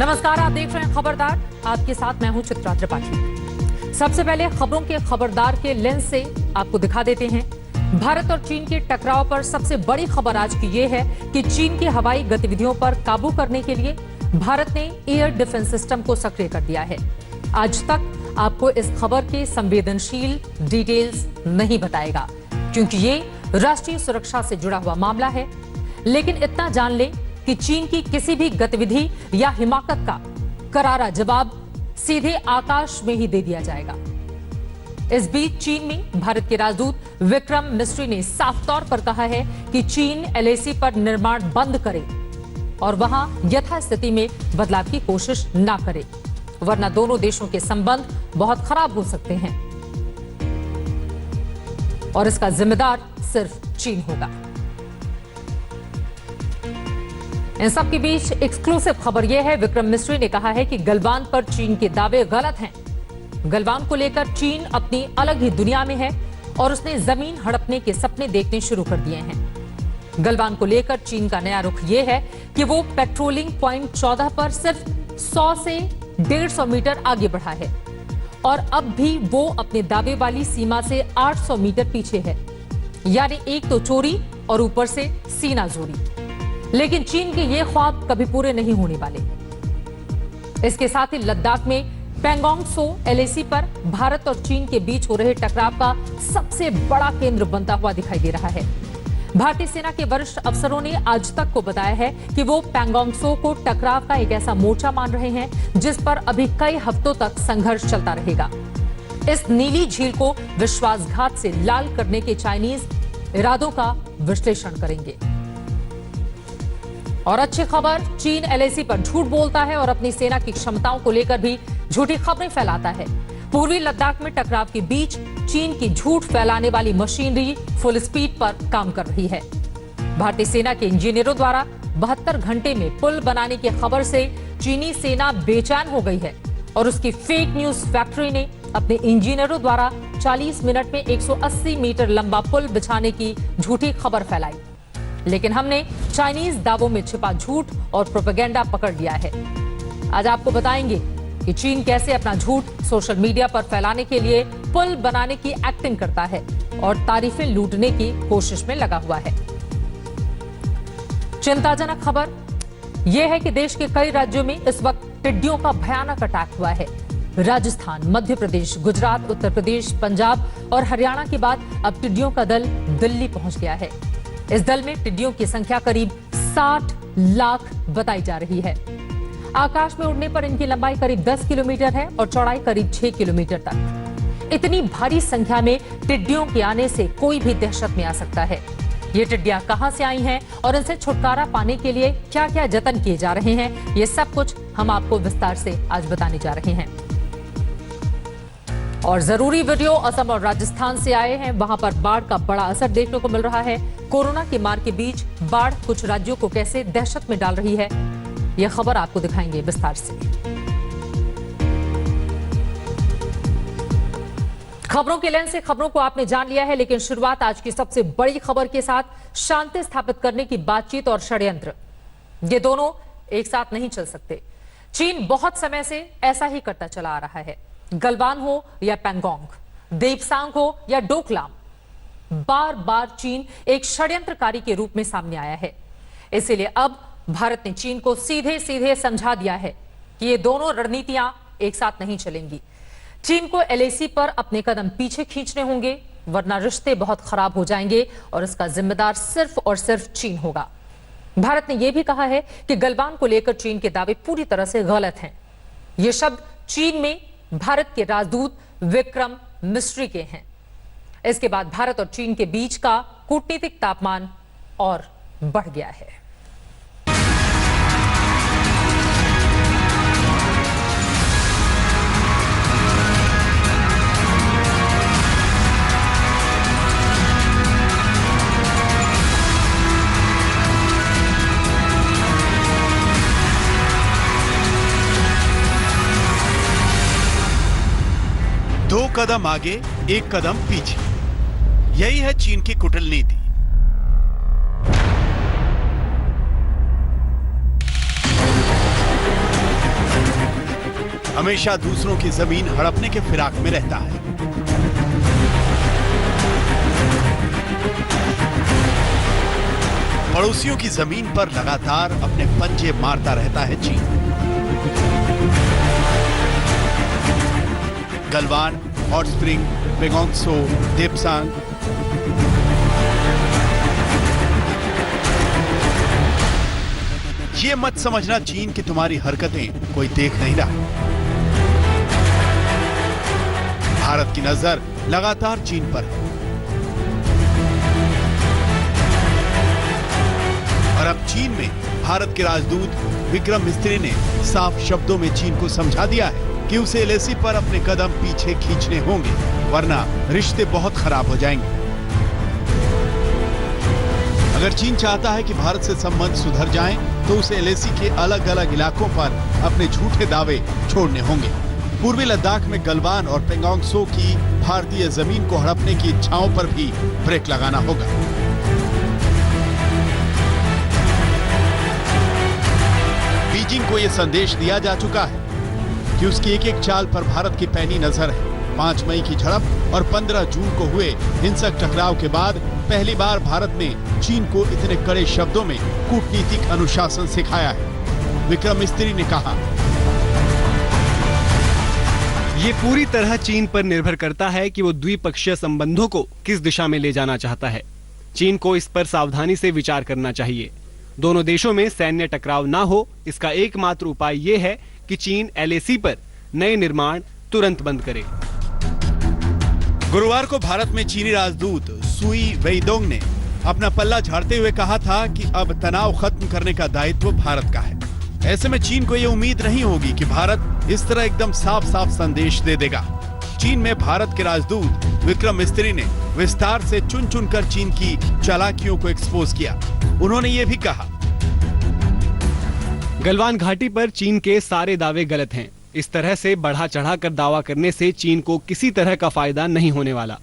नमस्कार, आप देख रहे हैं खबरदार। आपके साथ मैं हूं चित्रा त्रिपाठी। सबसे पहले खबरों के खबरदार के लेंस से आपको दिखा देते हैं। भारत और चीन के टकराव पर सबसे बड़ी खबर आज की ये है कि चीन की हवाई गतिविधियों पर काबू करने के लिए भारत ने एयर डिफेंस सिस्टम को सक्रिय कर दिया है। आज तक आपको इस खबर के संवेदनशील डिटेल्स नहीं बताएगा, क्योंकि ये राष्ट्रीय सुरक्षा से जुड़ा हुआ मामला है। लेकिन इतना जान ले कि चीन की किसी भी गतिविधि या हिमाकत का करारा जवाब सीधे आकाश में ही दे दिया जाएगा। इस बीच चीन में भारत के राजदूत विक्रम मिस्री ने साफ तौर पर कहा है कि चीन एलएसी पर निर्माण बंद करे और वहां यथास्थिति में बदलाव की कोशिश ना करे, वरना दोनों देशों के संबंध बहुत खराब हो सकते हैं और इसका जिम्मेदार सिर्फ चीन होगा। इन सब के बीच एक्सक्लूसिव खबर यह है, विक्रम मिस्री ने कहा है कि गलवान पर चीन के दावे गलत हैं। गलवान को लेकर चीन अपनी अलग ही दुनिया में है और उसने जमीन हड़पने के सपने देखने शुरू कर दिए हैं। गलवान को लेकर चीन का नया रुख यह है कि वो पेट्रोलिंग पॉइंट 14 पर सिर्फ 100 से 150 मीटर आगे बढ़ा है और अब भी वो अपने दावे वाली सीमा से 800 मीटर पीछे है। यानी एक तो चोरी और ऊपर से सीना जोरी। लेकिन चीन के ये ख्वाब कभी पूरे नहीं होने वाले। इसके साथ ही लद्दाख में पैंगोंग त्सो एलएसी पर भारत और चीन के बीच हो रहे टकराव का सबसे बड़ा केंद्र बनता हुआ दिखाई दे रहा है। भारतीय सेना के वरिष्ठ अफसरों ने आज तक को बताया है कि वो पैंगोंग त्सो को टकराव का एक ऐसा मोर्चा मान रहे हैं जिस पर अभी कई हफ्तों तक संघर्ष चलता रहेगा। इस नीली झील को विश्वासघात से लाल करने के चाइनीज इरादों का विश्लेषण करेंगे। और अच्छी खबर, चीन एलएसी पर झूठ बोलता है और अपनी सेना की क्षमताओं को लेकर भी झूठी खबरें फैलाता है। पूर्वी लद्दाख में टकराव के बीच चीन की झूठ फैलाने वाली मशीनरी फुल स्पीड पर काम कर रही है। भारतीय सेना के इंजीनियरों द्वारा 72 घंटे में पुल बनाने की खबर से चीनी सेना बेचैन हो गई है और उसकी फेक न्यूज फैक्ट्री ने अपने इंजीनियरों द्वारा 40 मिनट में 180 मीटर लंबा पुल बिछाने की झूठी खबर फैलाई। लेकिन हमने चाइनीज दावों में छिपा झूठ और प्रोपेगेंडा पकड़ लिया है। आज आपको बताएंगे कि चीन कैसे अपना झूठ सोशल मीडिया पर फैलाने के लिए पुल बनाने की एक्टिंग करता है और तारीफें लूटने की कोशिश में लगा हुआ है। चिंताजनक खबर यह है कि देश के कई राज्यों में इस वक्त टिड्डियों का भयानक अटैक हुआ है। राजस्थान, मध्य प्रदेश, गुजरात, उत्तर प्रदेश, पंजाब और हरियाणा के बाद अब टिड्डियों का दल दिल्ली पहुंच गया है। इस दल में टिड्डियों की संख्या करीब 60 लाख बताई जा रही है। आकाश में उड़ने पर इनकी लंबाई करीब 10 किलोमीटर है और चौड़ाई करीब 6 किलोमीटर तक। इतनी भारी संख्या में टिड्डियों के आने से कोई भी दहशत में आ सकता है। ये टिड्डियां कहां से आई हैं और इनसे छुटकारा पाने के लिए क्या क्या जतन किए जा रहे हैं, ये सब कुछ हम आपको विस्तार से आज बताने जा रहे हैं। और जरूरी वीडियो असम और राजस्थान से आए हैं। वहां पर बाढ़ का बड़ा असर देखने को मिल रहा है। कोरोना की मार के बीच बाढ़ कुछ राज्यों को कैसे दहशत में डाल रही है, यह खबर आपको दिखाएंगे विस्तार से। खबरों के लेंस से खबरों को आपने जान लिया है, लेकिन शुरुआत आज की सबसे बड़ी खबर के साथ। शांति स्थापित करने की बातचीत और षड्यंत्र, ये दोनों एक साथ नहीं चल सकते। चीन बहुत समय से ऐसा ही करता चला आ रहा है। गलवान हो या पैंगोंग, देपसांग हो या डोकलाम, बार बार चीन एक षड्यंत्रकारी के रूप में सामने आया है। इसलिए अब भारत ने चीन को सीधे सीधे समझा दिया है कि ये दोनों रणनीतियां एक साथ नहीं चलेंगी। चीन को एलएसी पर अपने कदम पीछे खींचने होंगे, वरना रिश्ते बहुत खराब हो जाएंगे और इसका जिम्मेदार सिर्फ और सिर्फ चीन होगा। भारत ने यह भी कहा है कि गलवान को लेकर चीन के दावे पूरी तरह से गलत हैं। ये शब्द चीन में भारत के राजदूत विक्रम मिस्री के हैं। इसके बाद भारत और चीन के बीच का कूटनीतिक तापमान और बढ़ गया है। दो कदम आगे, एक कदम पीछे, यही है चीन की कूटनीति। हमेशा दूसरों की जमीन हड़पने के फिराक में रहता है। पड़ोसियों की जमीन पर लगातार अपने पंजे मारता रहता है चीन। गलवान, हॉट स्प्रिंग, पेंगोंग त्सो, देपसांग, ये मत समझना चीन की तुम्हारी हरकतें कोई देख नहीं रहा। भारत की नजर लगातार चीन पर है और अब चीन में भारत के राजदूत विक्रम मिस्त्री ने साफ शब्दों में चीन को समझा दिया है कि उसे एलएसी पर अपने कदम पीछे खींचने होंगे, वरना रिश्ते बहुत खराब हो जाएंगे। अगर चीन चाहता है कि भारत से संबंध सुधर जाएं, तो उसे एलएसी के अलग अलग इलाकों पर अपने झूठे दावे छोड़ने होंगे। पूर्वी लद्दाख में गलवान और पेंगोंग त्सो की भारतीय जमीन को हड़पने की इच्छाओं पर भी ब्रेक लगाना होगा। बीजिंग को यह संदेश दिया जा चुका है कि उसकी एक एक चाल पर भारत की पैनी नजर है। 5 मई की झड़प और 15 जून को हुए हिंसक टकराव के बाद पहली बार भारत ने चीन को इतने कड़े शब्दों में कूटनीतिक अनुशासन सिखाया है। विक्रम मिस्त्री ने कहा, ये पूरी तरह चीन पर निर्भर करता है कि वो द्विपक्षीय संबंधों को किस दिशा में ले जाना चाहता है। चीन को इस पर सावधानी से विचार करना चाहिए। दोनों देशों में सैन्य टकराव ना हो, इसका एकमात्र उपाय ये है कि चीन एलएसी पर नए निर्माण तुरंत बंद करे। गुरुवार को भारत में चीनी राजदूत सुई वेइडोंग ने अपना पल्ला झाड़ते हुए कहा था कि अब तनाव खत्म करने का दायित्व भारत का है। ऐसे में चीन को यह उम्मीद नहीं होगी कि भारत इस तरह एकदम साफ साफ संदेश दे देगा। चीन में भारत के राजदूत विक्रम मिस्त्री ने विस्तार से चुन चुनकर चीन की चालाकियों को एक्सपोज किया। उन्होंने ये भी कहा, गलवान घाटी पर चीन के सारे दावे गलत हैं। इस तरह से बढ़ा चढ़ाकर दावा करने से चीन को किसी तरह का फायदा नहीं होने वाला।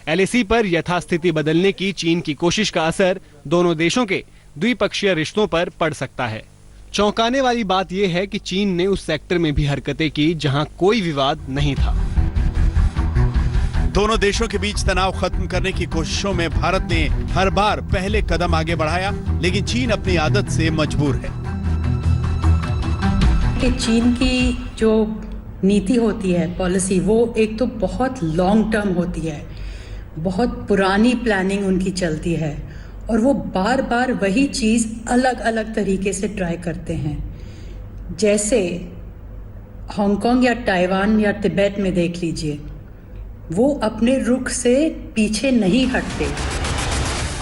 एलएसी पर यथास्थिति बदलने की चीन की कोशिश का असर दोनों देशों के द्विपक्षीय रिश्तों पर पड़ सकता है। चौंकाने वाली बात यह है कि चीन ने उस सेक्टर में भी हरकतें की जहां कोई विवाद नहीं था। दोनों देशों के बीच तनाव खत्म करने की कोशिशों में भारत ने हर बार पहले कदम आगे बढ़ाया, लेकिन चीन अपनी आदत से मजबूर है। कि चीन की जो नीति होती है, पॉलिसी, वो एक तो बहुत लॉन्ग टर्म होती है, बहुत पुरानी प्लानिंग उनकी चलती है और वो बार बार वही चीज़ अलग अलग तरीके से ट्राई करते हैं। जैसे हांगकांग या ताइवान या तिब्बत में देख लीजिए, वो अपने रुख से पीछे नहीं हटते।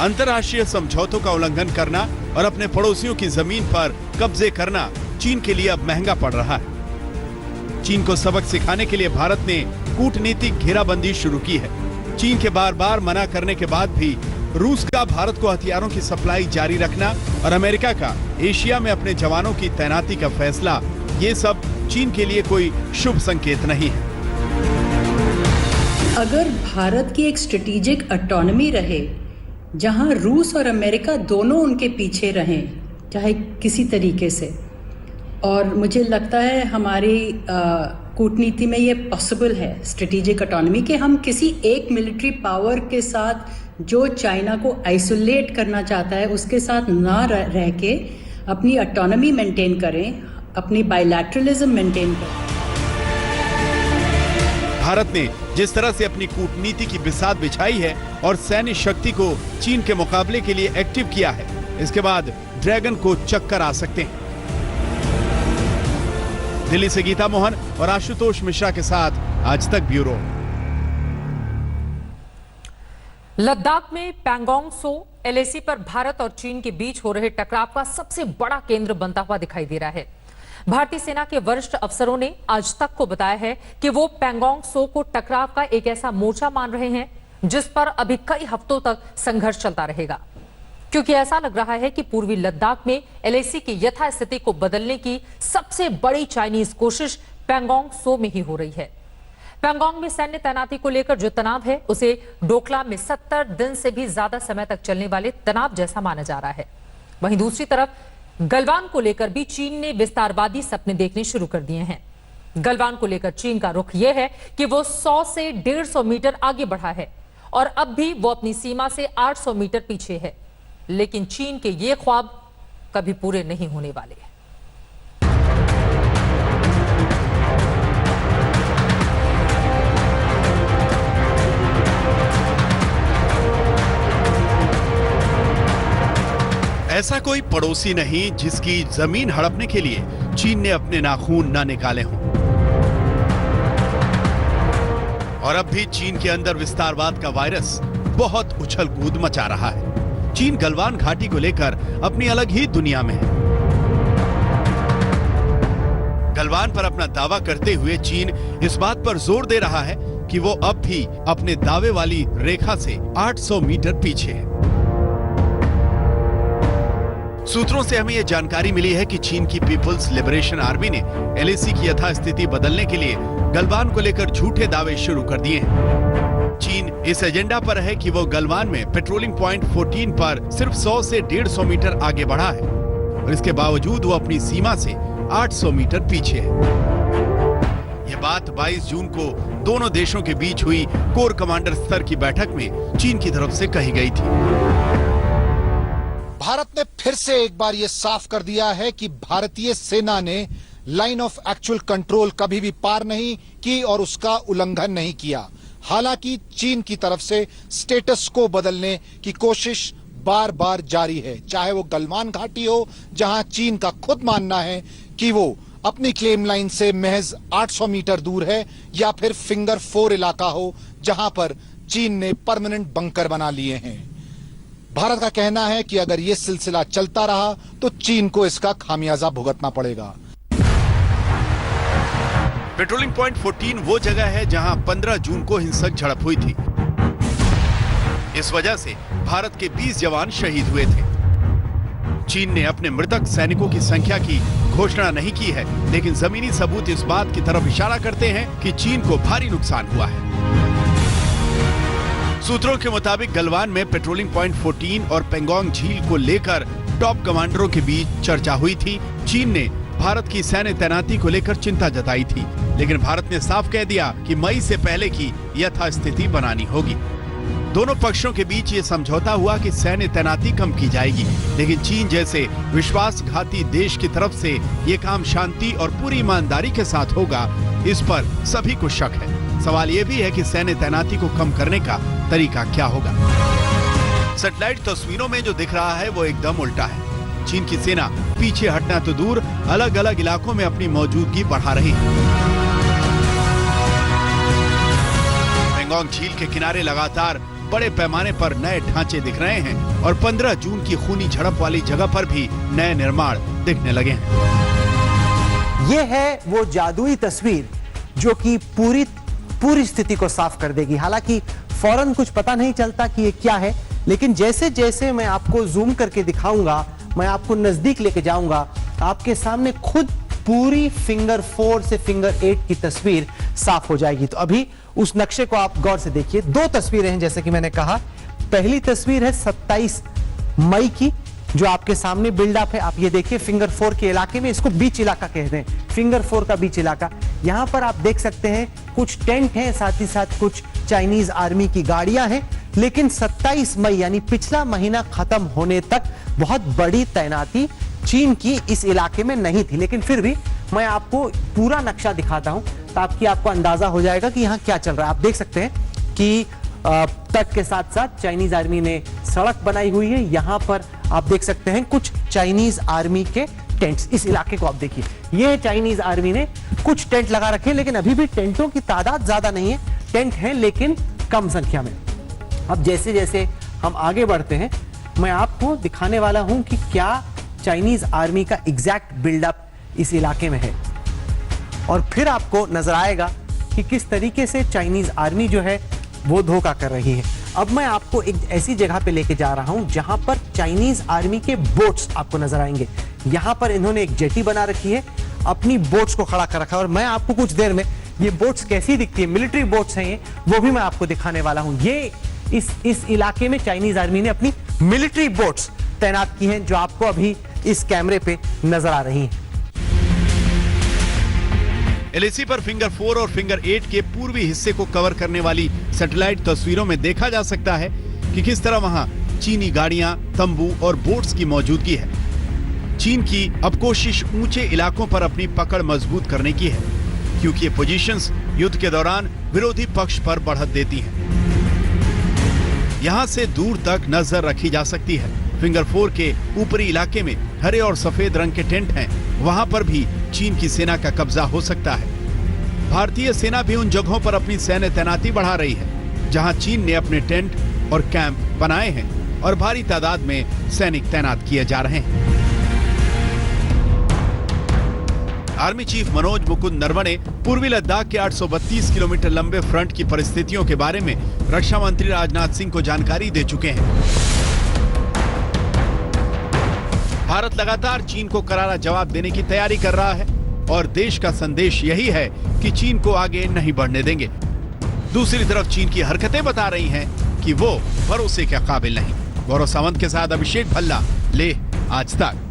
अंतर्राष्ट्रीय समझौतों का उल्लंघन करना और अपने पड़ोसियों की जमीन पर कब्जे करना चीन के लिए अब महंगा पड़ रहा है। चीन को सबक सिखाने के लिए भारत ने कूटनीतिक घेराबंदी शुरू की है। चीन के बार बार मना करने के बाद भी रूस का भारत को हथियारों की सप्लाई जारी रखना और अमेरिका का एशिया में अपने जवानों की तैनाती का फैसला, ये सब चीन के लिए कोई शुभ संकेत नहीं है। अगर भारत की एक स्ट्रेटेजिक ऑटोनॉमी रहे, जहां रूस और अमेरिका दोनों उनके पीछे रहें, चाहे किसी तरीके से, और मुझे लगता है हमारी कूटनीति में ये पॉसिबल है, स्ट्रेटेजिक ऑटोनॉमी, कि हम किसी एक मिलिट्री पावर के साथ जो चाइना को आइसोलेट करना चाहता है उसके साथ ना रह के अपनी ऑटोनॉमी मेंटेन करें, अपनी बायलैटरलिज्म मेंटेन करें। भारत ने जिस तरह से अपनी कूटनीति की बिसात बिछाई है और सैन्य शक्ति को चीन के मुकाबले के लिए एक्टिव किया है, इसके बाद ड्रैगन को चक्कर आ सकते हैं। दिल्ली से गीता मोहन और आशुतोष मिश्रा के साथ आज तक ब्यूरो। लद्दाख में पेंगोंग त्सो एलएसी पर भारत और चीन के बीच हो रहे टकराव का सबसे बड़ा केंद्र बनता हुआ दिखाई दे रहा है। भारतीय सेना के वरिष्ठ अफसरों ने आज तक को बताया है कि वो पेंगोंग त्सो को टकराव का एक ऐसा मोर्चा मान रहे हैं जिस पर अभी कई हफ्तों तक संघर्ष चलता रहेगा, क्योंकि ऐसा लग रहा है कि पूर्वी लद्दाख में एलएसी की यथास्थिति को बदलने की सबसे बड़ी चाइनीज कोशिश पेंगोंग त्सो में ही हो रही है। पेंगोंग में सैन्य तैनाती को लेकर जो तनाव है उसे डोकलाम में 70 दिन से भी ज्यादा समय तक चलने वाले तनाव जैसा माना जा रहा है। वहीं दूसरी तरफ गलवान को लेकर भी चीन ने विस्तारवादी सपने देखने शुरू कर दिए हैं। गलवान को लेकर चीन का रुख यह है कि वो 100 से 150 मीटर आगे बढ़ा है और अब भी वो अपनी सीमा से 800 मीटर पीछे है। लेकिन चीन के ये ख्वाब कभी पूरे नहीं होने वाले। ऐसा कोई पड़ोसी नहीं जिसकी जमीन हड़पने के लिए चीन ने अपने नाखून न निकाले हों। और अब भी चीन के अंदर विस्तारवाद का वायरस बहुत उछल कूद मचा रहा है। चीन गलवान घाटी को लेकर अपनी अलग ही दुनिया में है। गलवान पर अपना दावा करते हुए चीन इस बात पर जोर दे रहा है कि वो अब भी अपने दावे वाली रेखा से 800 मीटर पीछे है। सूत्रों से हमें यह जानकारी मिली है कि चीन की पीपुल्स लिबरेशन आर्मी ने एलएसी की यथास्थिति बदलने के लिए गलवान को लेकर झूठे दावे शुरू कर दिए हैं। चीन इस एजेंडा पर है कि वो गलवान में पेट्रोलिंग पॉइंट 14 पर सिर्फ 100 से 150 मीटर आगे बढ़ा है और इसके बावजूद वो अपनी सीमा से 800 मीटर पीछे है। यह बात 22 जून को दोनों देशों के बीच हुई कोर कमांडर स्तर की बैठक में चीन की तरफ से कही गई थी। भारत ने फिर से एक बार यह साफ कर दिया है कि भारतीय सेना ने लाइन ऑफ एक्चुअल कंट्रोल कभी भी पार नहीं की और उसका उल्लंघन नहीं किया। हालांकि चीन की तरफ से स्टेटस को बदलने की कोशिश बार बार जारी है, चाहे वो गलवान घाटी हो जहां चीन का खुद मानना है कि वो अपनी क्लेम लाइन से महज 800 मीटर दूर है, या फिर फिंगर 4 इलाका हो जहां पर चीन ने परमानेंट बंकर बना लिए हैं। भारत का कहना है कि अगर यह सिलसिला चलता रहा तो चीन को इसका खामियाजा भुगतना पड़ेगा। पेट्रोलिंग पॉइंट 14 वो जगह है जहां 15 जून को हिंसक झड़प हुई थी। इस वजह से भारत के 20 जवान शहीद हुए थे। चीन ने अपने मृतक सैनिकों की संख्या की घोषणा नहीं की है, लेकिन जमीनी सबूत इस बात की तरफ इशारा करते हैं कि चीन को भारी नुकसान हुआ है। सूत्रों के मुताबिक गलवान में पेट्रोलिंग पॉइंट 14 और पेंगोंग झील को लेकर टॉप कमांडरों के बीच चर्चा हुई थी। चीन ने भारत की सैन्य तैनाती को लेकर चिंता जताई थी, लेकिन भारत ने साफ कह दिया कि मई से पहले की यथास्थिति बनानी होगी। दोनों पक्षों के बीच ये समझौता हुआ कि सैन्य तैनाती कम की जाएगी, लेकिन चीन जैसे विश्वासघाती देश की तरफ से ये काम शांति और पूरी ईमानदारी के साथ होगा, इस पर सभी को शक है। सवाल ये भी है कि सैन्य तैनाती को कम करने का तरीका क्या होगा। सैटेलाइट तस्वीरों में जो दिख रहा है वो एकदम उल्टा है। चीन की सेना पीछे हटना तो दूर, अलग अलग इलाकों में अपनी मौजूदगी बढ़ा रही है। पेंगोंग झील के किनारे लगातार बड़े पैमाने पर नए ढांचे दिख रहे हैं और 15 जून की खूनी झड़प वाली जगह पर भी नए निर्माण दिखने लगे हैं। ये है वो जादुई तस्वीर जो कि पूरी स्थिति को साफ कर देगी। हालांकि फौरन कुछ पता नहीं चलता कि ये क्या है, लेकिन जैसे जैसे मैं आपको जूम करके दिखाऊंगा, मैं आपको नजदीक लेके जाऊंगा, आपके सामने खुद पूरी फिंगर 4 से फिंगर 8 की तस्वीर साफ हो जाएगी। तो अभी उस नक्शे को आप गौर से देखिए। 2 तस्वीरें हैं जैसे कि मैंने कहा। पहली तस्वीर है 27 मई की, जो आपके सामने बिल्डअप है। आप ये देखिए फिंगर 4 के इलाके में, इसको बीच इलाका कहते हैं, फिंगर 4 का बीच इलाका। यहां पर आप देख सकते हैं कुछ टेंट हैं, साथ ही साथ कुछ चाइनीज आर्मी की गाड़ियां हैं। लेकिन 27 मई यानी पिछला महीना खत्म होने तक बहुत बड़ी तैनाती चीन की इस इलाके में नहीं थी। लेकिन फिर भी मैं आपको पूरा नक्शा दिखाता हूं ताकि आपको अंदाजा हो जाएगा कि यहां क्या चल रहा है। आप देख सकते हैं कि तट के साथ साथ चाइनीज आर्मी ने सड़क बनाई हुई है। यहां पर आप देख सकते हैं कुछ चाइनीज आर्मी के टेंट्स। इस इलाके को आप देखिए, ये चाइनीज आर्मी ने कुछ टेंट लगा रखे हैं, लेकिन अभी भी टेंटों की तादाद ज्यादा नहीं है। टेंट हैं लेकिन कम संख्या में। अब जैसे जैसे हम आगे बढ़ते हैं, मैं आपको दिखाने वाला हूं कि क्या चाइनीज आर्मी का एग्जैक्ट बिल्डअप इस इलाके में है, और फिर आपको नजर आएगा कि किस तरीके से चाइनीज आर्मी जो है वो धोखा कर रही है। अब मैं आपको एक ऐसी जगह पे लेके जा रहा हूं जहां पर चाइनीज आर्मी के बोट्स आपको नजर आएंगे। यहां पर इन्होंने एक जेटी बना रखी है, अपनी बोट्स को खड़ा कर रखा है, और मैं आपको कुछ देर में ये बोट्स कैसी दिखती है, मिलिट्री बोट्स हैं ये, वो भी मैं आपको दिखाने वाला हूं। ये इस इलाके में चाइनीज आर्मी ने अपनी मिलिट्री बोट्स तैनात की हैं, जो आपको अभी इस कैमरे पे नजर आ रही हैं। एलएसी पर फिंगर 4 और फिंगर 8 के पूर्वी हिस्से को कवर करने वाली सैटेलाइट तस्वीरों में देखा जा सकता है कि किस तरह वहां चीनी गाड़ियां, तंबू और बोट्स की मौजूदगी है। चीन की अब कोशिश ऊंचे इलाकों पर अपनी पकड़ मजबूत करने की है, क्योंकि ये पोजीशंस युद्ध के दौरान विरोधी पक्ष पर बढ़त देती हैं। यहां से दूर तक नजर रखी जा सकती है। फिंगर 4 के ऊपरी इलाके में हरे और सफेद रंग के टेंट हैं, वहां पर भी चीन की सेना का कब्जा हो सकता है। भारतीय सेना भी उन जगहों पर अपनी सैन्य तैनाती बढ़ा रही है, जहां चीन ने अपने टेंट और कैंप बनाए हैं और भारी तादाद में सैनिक तैनात किए जा रहे हैं। आर्मी चीफ मनोज मुकुंद नरवणे पूर्वी लद्दाख के 832 किलोमीटर लंबे फ्रंट की परिस्थितियों के बारे में रक्षा मंत्री राजनाथ सिंह को जानकारी दे चुके हैं। भारत लगातार चीन को करारा जवाब देने की तैयारी कर रहा है और देश का संदेश यही है कि चीन को आगे नहीं बढ़ने देंगे। दूसरी तरफ चीन की हरकतें बता रही हैं कि वो भरोसे के काबिल नहीं। गौरव सावंत के साथ अभिषेक भल्ला, लेह, आज तक।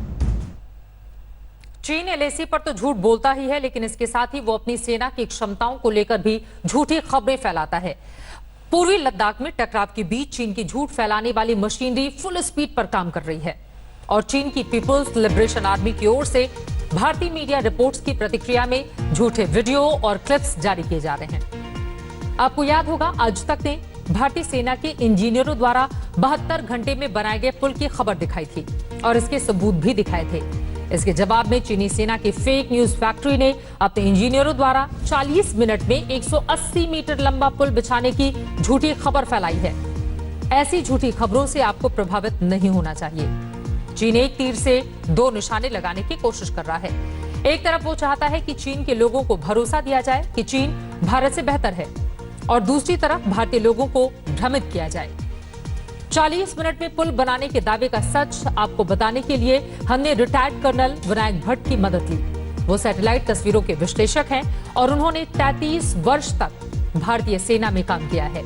चीन एलएसी पर तो झूठ बोलता ही है, लेकिन इसके साथ ही वो अपनी सेना की क्षमताओं को लेकर भी झूठी खबरें फैलाता है। पूर्वी लद्दाख में टकराव के बीच चीन की झूठ फैलाने वाली मशीनरी फुल स्पीड पर काम कर रही है और चीन की पीपुल्स लिबरेशन आर्मी की ओर से भारतीय मीडिया रिपोर्ट्स की प्रतिक्रिया में झूठे वीडियो और क्लिप्स जारी किए जा रहे हैं। आपको याद होगा, आज तक ने भारतीय सेना के इंजीनियरों द्वारा 72 घंटे में बनाए गए पुल की खबर दिखाई थी और इसके सबूत भी दिखाए थे। इसके जवाब में चीनी सेना की फेक न्यूज फैक्ट्री ने अपने इंजीनियरों द्वारा 40 मिनट में 180 मीटर लंबा पुल बिछाने की झूठी खबर फैलाई है। ऐसी झूठी खबरों से आपको प्रभावित नहीं होना चाहिए। चीन एक तीर से दो निशाने लगाने की कोशिश कर रहा है। एक तरफ वो चाहता है कि चीन के लोगों को भरोसा दिया जाए कि चीन भारत से बेहतर है और दूसरी तरफ भारतीय लोगों को भ्रमित किया जाए। 40 मिनट में पुल बनाने के दावे का सच आपको बताने के लिए हमने रिटायर्ड कर्नल विनायक भट्ट की मदद ली। वो सैटेलाइट तस्वीरों के विश्लेषक हैं और उन्होंने 33 वर्ष तक भारतीय सेना में काम किया है।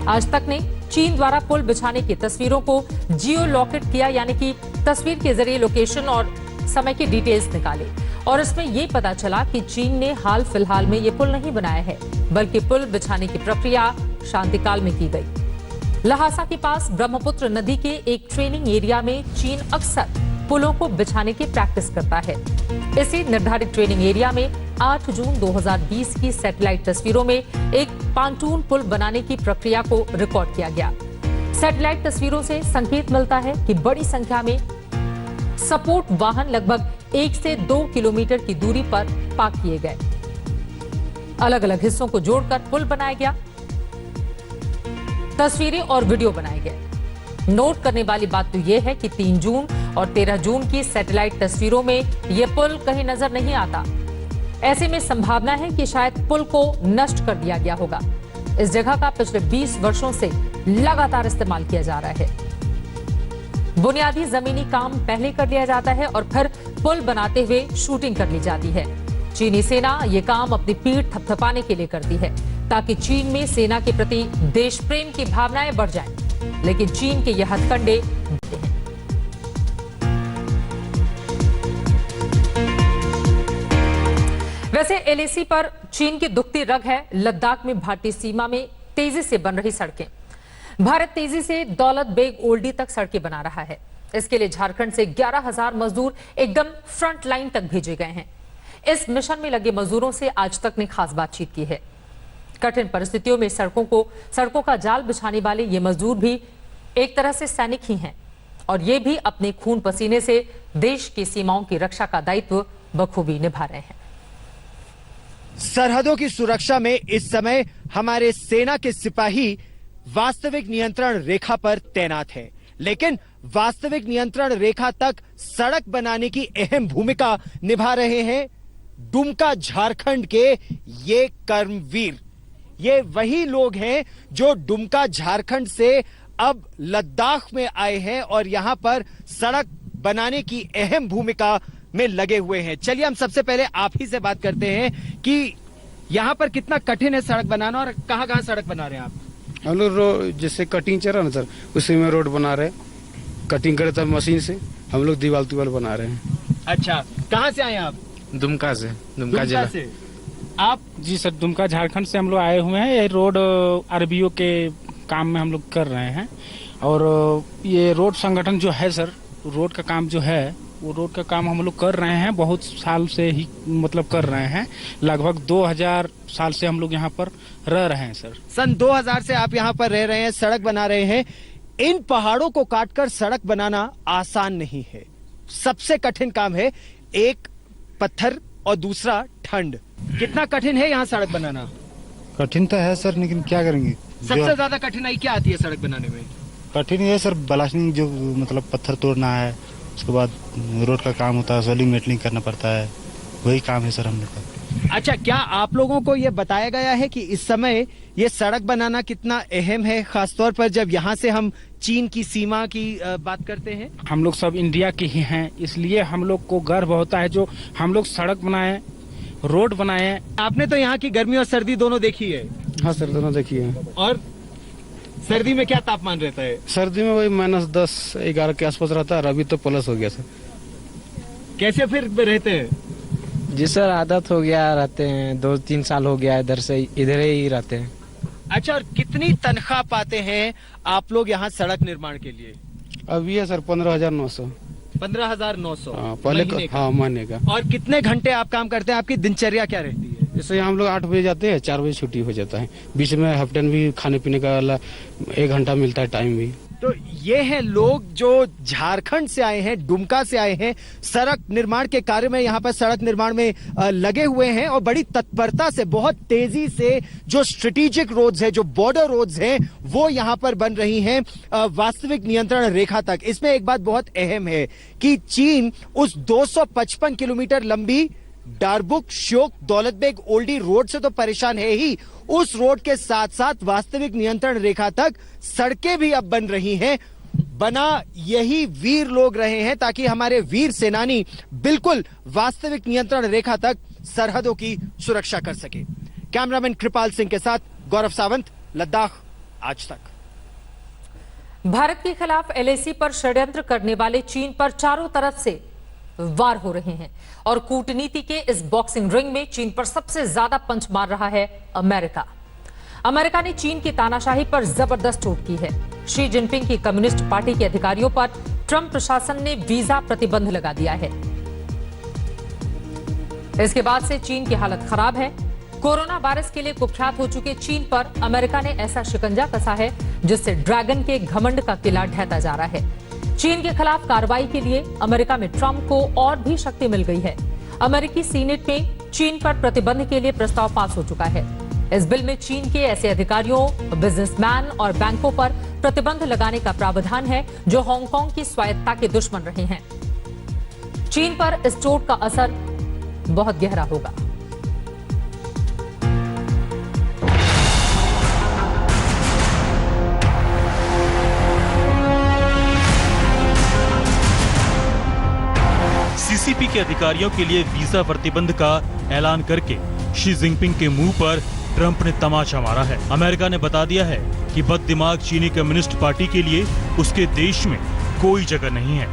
आज तक ने चीन द्वारा पुल बिछाने की तस्वीरों को जियो लॉकेट किया, यानी कि तस्वीर के जरिए लोकेशन और समय की डिटेल्स निकाले और इसमें यह पता चला कि चीन ने हाल फिलहाल में यह पुल नहीं बनाया है, बल्कि पुल बिछाने की प्रक्रिया शांतिकाल में की गई। लहासा के पास ब्रह्मपुत्र नदी के एक ट्रेनिंग एरिया में चीन अक्सर पुलों को बिछाने की प्रैक्टिस करता है। इसी निर्धारित ट्रेनिंग एरिया में 8 जून 2020 की सैटेलाइट तस्वीरों में एक पांटून पुल बनाने की प्रक्रिया को रिकॉर्ड किया गया। सैटेलाइट तस्वीरों से संकेत मिलता है कि बड़ी संख्या में सपोर्ट वाहन लगभग 1 से 2 किलोमीटर की दूरी पर पार्क किए गए। अलग अलग हिस्सों को जोड़कर पुल बनाया गया, तस्वीरें और वीडियो बनाए गए। नोट करने वाली बात तो यह है कि 3 जून और 13 जून की सैटेलाइट तस्वीरों में यह पुल कहीं नजर नहीं आता। ऐसे में संभावना है कि शायद पुल को नष्ट कर दिया गया होगा। इस जगह का पिछले 20 वर्षों से लगातार इस्तेमाल किया जा रहा है। बुनियादी जमीनी काम पहले कर लिया जाता है और फिर पुल बनाते हुए शूटिंग कर ली जाती है। चीनी सेना ये काम अपनी पीठ थपथपाने के लिए करती है, ताकि चीन में सेना के प्रति देश प्रेम की भावनाएं बढ़ जाएं। लेकिन चीन के यह हथकंडे वैसे एलएसी पर चीन की दुखती रग है लद्दाख में भारतीय सीमा में तेजी से बन रही सड़कें। भारत तेजी से दौलत बेग ओल्डी तक सड़कें बना रहा है। इसके लिए झारखंड से 11,000 मजदूर एकदम फ्रंट लाइन तक भेजे गए हैं। इस मिशन में लगे मजदूरों से आज तक ने खास बातचीत की है। कठिन परिस्थितियों में सड़कों का जाल बिछाने वाले ये मजदूर भी एक तरह से सैनिक ही हैं और ये भी अपने खून पसीने से देश की सीमाओं की रक्षा का दायित्व बखूबी निभा रहे हैं। सरहदों की सुरक्षा में इस समय हमारे सेना के सिपाही वास्तविक नियंत्रण रेखा पर तैनात हैं, लेकिन वास्तविक नियंत्रण रेखा तक सड़क बनाने की अहम भूमिका निभा रहे हैं दुमका झारखंड के ये कर्मवीर। ये वही लोग हैं जो दुमका झारखंड से अब लद्दाख में आए हैं और यहां पर सड़क बनाने की अहम भूमिका में लगे हुए हैं। चलिए हम सबसे पहले आप ही से बात करते हैं कि यहां पर कितना कठिन है सड़क बनाना और कहां-कहां सड़क बना रहे हैं आप? हम लोग जैसे कटिंग चल रहा ना सर, उसी में रोड बना रहे, कटिंग करते हैं मशीन से, हम लोग दीवार बना रहे हैं। अच्छा, कहां से आए आप? दुमका से, दुमका जिला से। आप जी सर, दुमका झारखंड से हम लोग आए हुए हैं। ये रोड आरबीओ के काम में हम लोग कर रहे हैं और ये रोड संगठन जो है सर, रोड का काम जो है वो रोड का काम हम लोग कर रहे हैं, बहुत साल से ही मतलब कर रहे हैं। लगभग 2000 साल से हम लोग यहाँ पर रह रहे हैं सर। सन 2000 से आप यहाँ पर रह रहे हैं, सड़क बना रहे हैं। इन पहाड़ों को काटकर सड़क बनाना आसान नहीं है, सबसे कठिन काम है। एक पत्थर और दूसरा ठंड। कितना कठिन है यहाँ सड़क बनाना? कठिन तो है सर, लेकिन क्या करेंगे। सबसे ज्यादा कठिनाई क्या आती है सड़क बनाने में? कठिन है सर, ब्लास्टिंग, जो मतलब पत्थर तोड़ना है, उसके बाद रोड का काम होता है, सोलिंग मेटलिंग करना पड़ता है, वही काम है सर हम लोग का। अच्छा, क्या आप लोगों को ये बताया गया है कि इस समय ये सड़क बनाना कितना अहम है, खासतौर पर जब यहाँ से हम चीन की सीमा की बात करते हैं? हम लोग सब इंडिया के ही हैं, इसलिए हम लोग को गर्व होता है जो हम लोग सड़क बनाए, रोड बनाए। आपने तो यहाँ की गर्मी और सर्दी दोनों देखी है। हाँ सर, दोनों देखिए हैं। और सर्दी में क्या तापमान रहता है? सर्दी में वही -10-11 के आसपास रहता है, अभी तो प्लस हो गया सर। कैसे फिर रहते हैं? जी सर, आदत हो गया, रहते हैं 2-3 साल हो गया, इधर ही रहते हैं। अच्छा, और कितनी तनख्वाह पाते हैं आप लोग यहाँ सड़क निर्माण के लिए? अभी है सर 15,900। 15,900 पहले हाँ महीने का। और कितने घंटे आप काम करते हैं? आपकी दिनचर्या क्या रहती है? जैसे हम लोग 8 बजे जाते हैं, 4 बजे छुट्टी हो जाता है। बीच में हाफ टाइम भी, खाने पीने का 1 घंटा मिलता है टाइम भी। तो ये हैं लोग जो झारखंड से आए हैं, दुमका से आए हैं, सड़क निर्माण के कार्य में, यहाँ पर सड़क निर्माण में लगे हुए हैं और बड़ी तत्परता से, बहुत तेजी से जो स्ट्रेटेजिक रोड्स है, जो बॉर्डर रोड्स हैं, वो यहाँ पर बन रही हैं वास्तविक नियंत्रण रेखा तक। इसमें एक बात बहुत अहम है कि चीन उस 255 किलोमीटर लंबी डारबुक, श्योक, दौलतबेग, ओल्डी रोड से तो परेशान है ही, उस रोड के साथ साथ वास्तविक नियंत्रण रेखा तक सड़कें भी अब बन रही हैं। बना यही वीर लोग रहे हैं ताकि हमारे वीर सेनानी बिल्कुल वास्तविक नियंत्रण रेखा तक सरहदों की सुरक्षा कर सके। कैमरामैन कृपाल सिंह के साथ गौरव सावंत, लद्दाख आज तक। भारत के खिलाफ एलएसी पर षड्यंत्र करने वाले चीन पर चारों तरफ से वार हो रहे हैं और कूटनीति के इस बॉक्सिंग रिंग में चीन पर सबसे ज्यादा पंच मार रहा है अमेरिका। अमेरिका ने चीन की तानाशाही पर जबरदस्त चोट की है। शी जिनपिंग की कम्युनिस्ट पार्टी के अधिकारियों पर ट्रंप प्रशासन ने वीजा प्रतिबंध लगा दिया है। इसके बाद से चीन की हालत खराब है। कोरोना वायरस के लिए कुख्यात हो चुके चीन पर अमेरिका ने ऐसा शिकंजा कसा है जिससे ड्रैगन के घमंड का किला ढहता जा रहा है। चीन के खिलाफ कार्रवाई के लिए अमेरिका में ट्रंप को और भी शक्ति मिल गई है। अमेरिकी सीनेट में चीन पर प्रतिबंध के लिए प्रस्ताव पास हो चुका है। इस बिल में चीन के ऐसे अधिकारियों, बिजनेसमैन और बैंकों पर प्रतिबंध लगाने का प्रावधान है जो हांगकांग की स्वायत्तता के दुश्मन रहे हैं। चीन पर इस चोट का असर बहुत गहरा होगा। सीसीपी के अधिकारियों के लिए वीजा प्रतिबंध का ऐलान करके शी जिनपिंग के मुंह पर ट्रंप ने तमाचा मारा है। अमेरिका ने बता दिया है कि बददिमाग चीनी कम्युनिस्ट पार्टी के लिए उसके देश में कोई जगह नहीं है।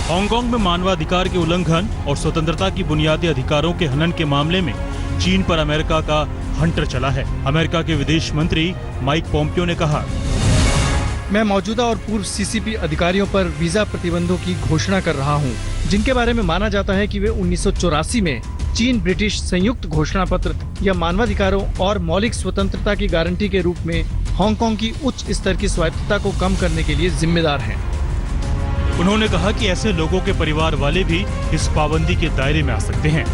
हांगकांग में मानवाधिकार के उल्लंघन और स्वतंत्रता की बुनियादी अधिकारों के हनन के मामले में चीन पर अमेरिका का हंटर चला है। अमेरिका के विदेश मंत्री माइक पोम्पियो ने कहा, मैं मौजूदा और पूर्व सीसीपी अधिकारियों पर वीजा प्रतिबंधों की घोषणा कर रहा हूं, जिनके बारे में माना जाता है कि वे 1984 में चीन ब्रिटिश संयुक्त घोषणा पत्र या मानवाधिकारों और मौलिक स्वतंत्रता की गारंटी के रूप में हांगकांग की उच्च स्तर की स्वायत्तता को कम करने के लिए जिम्मेदार हैं। उन्होंने कहा कि ऐसे लोगों के परिवार वाले भी इस पाबंदी के दायरे में आ सकते हैं।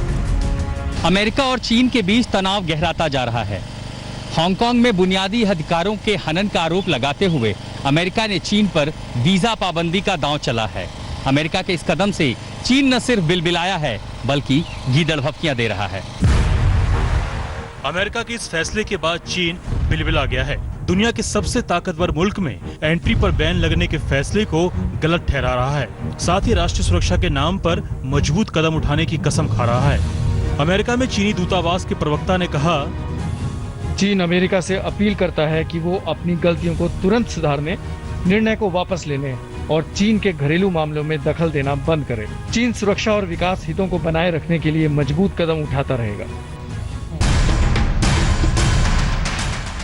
अमेरिका और चीन के बीच तनाव गहराता जा रहा है। हांगकांग में बुनियादी अधिकारों के हनन का आरोप लगाते हुए अमेरिका ने चीन पर वीजा पाबंदी का दांव चला है। अमेरिका के इस कदम से चीन न सिर्फ बिलबिलाया है बल्कि गीदड़ भपकियां दे रहा है। अमेरिका के इस फैसले के बाद चीन बिलबिला गया है। दुनिया के सबसे ताकतवर मुल्क में एंट्री पर बैन लगने के फैसले को गलत ठहरा रहा है। साथ ही राष्ट्रीय सुरक्षा के नाम पर मजबूत कदम उठाने की कसम खा रहा है। अमेरिका में चीनी दूतावास के प्रवक्ता ने कहा, चीन अमेरिका से अपील करता है कि वो अपनी गलतियों को तुरंत सुधारने निर्णय को वापस लेने और चीन के घरेलू मामलों में दखल देना बंद करे। चीन सुरक्षा और विकास हितों को बनाए रखने के लिए मजबूत कदम उठाता रहेगा।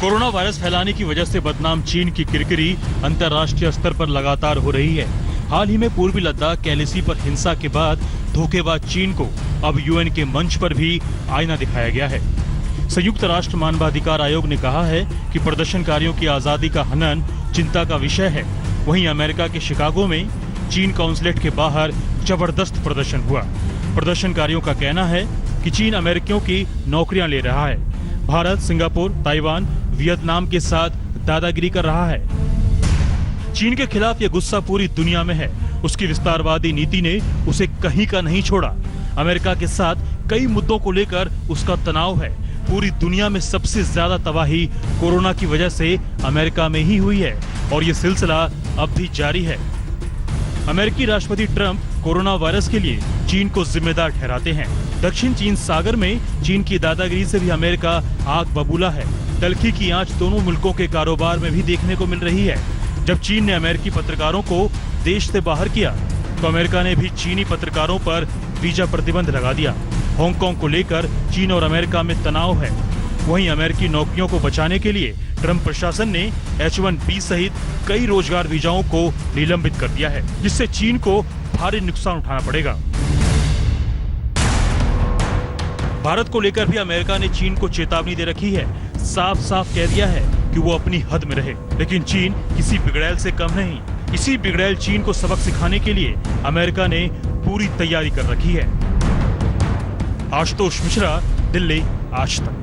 कोरोना वायरस फैलाने की वजह से बदनाम चीन की किरकिरी अंतर्राष्ट्रीय स्तर पर लगातार हो रही है। हाल ही में पूर्वी लद्दाख के एलएसी पर हिंसा के बाद धोखेबाज चीन को अब यूएन के मंच पर भी आईना दिखाया गया है। संयुक्त राष्ट्र मानवाधिकार आयोग ने कहा है कि प्रदर्शनकारियों की आजादी का हनन चिंता का विषय है। वहीं अमेरिका के शिकागो में चीन कॉन्सुलेट के बाहर जबरदस्त प्रदर्शन हुआ। प्रदर्शनकारियों का कहना है कि चीन अमेरिकियों की नौकरियां ले रहा है। भारत, सिंगापुर, ताइवान, वियतनाम के साथ दादागिरी कर रहा है। चीन के खिलाफ यह गुस्सा पूरी दुनिया में है। उसकी विस्तारवादी नीति ने उसे कहीं का नहीं छोड़ा। अमेरिका के साथ कई मुद्दों को लेकर उसका तनाव है। पूरी दुनिया में सबसे ज्यादा तबाही कोरोना की वजह से अमेरिका में ही हुई है और ये सिलसिला अब भी जारी है। अमेरिकी राष्ट्रपति ट्रंप कोरोना वायरस के लिए चीन को जिम्मेदार ठहराते हैं। दक्षिण चीन सागर में चीन की दादागिरी से भी अमेरिका आग बबूला है। तल्खी की आंच दोनों मुल्कों के कारोबार में भी देखने को मिल रही है। जब चीन ने अमेरिकी पत्रकारों को देश से बाहर किया तो अमेरिका ने भी चीनी पत्रकारों पर वीजा प्रतिबंध लगा दिया। हांगकांग को लेकर चीन और अमेरिका में तनाव है। वहीं अमेरिकी नौकरियों को बचाने के लिए ट्रंप प्रशासन ने H-1B सहित कई रोजगार वीजाओं को निलंबित कर दिया है, जिससे चीन को भारी नुकसान उठाना पड़ेगा। भारत को लेकर भी अमेरिका ने चीन को चेतावनी दे रखी है। साफ साफ कह दिया है कि वो अपनी हद में रहे। लेकिन चीन किसी बिगड़ैल से कम नहीं। इसी बिगड़ैल चीन को सबक सिखाने के लिए अमेरिका ने पूरी तैयारी कर रखी है। आशुतोष मिश्रा, दिल्ली, आज तक।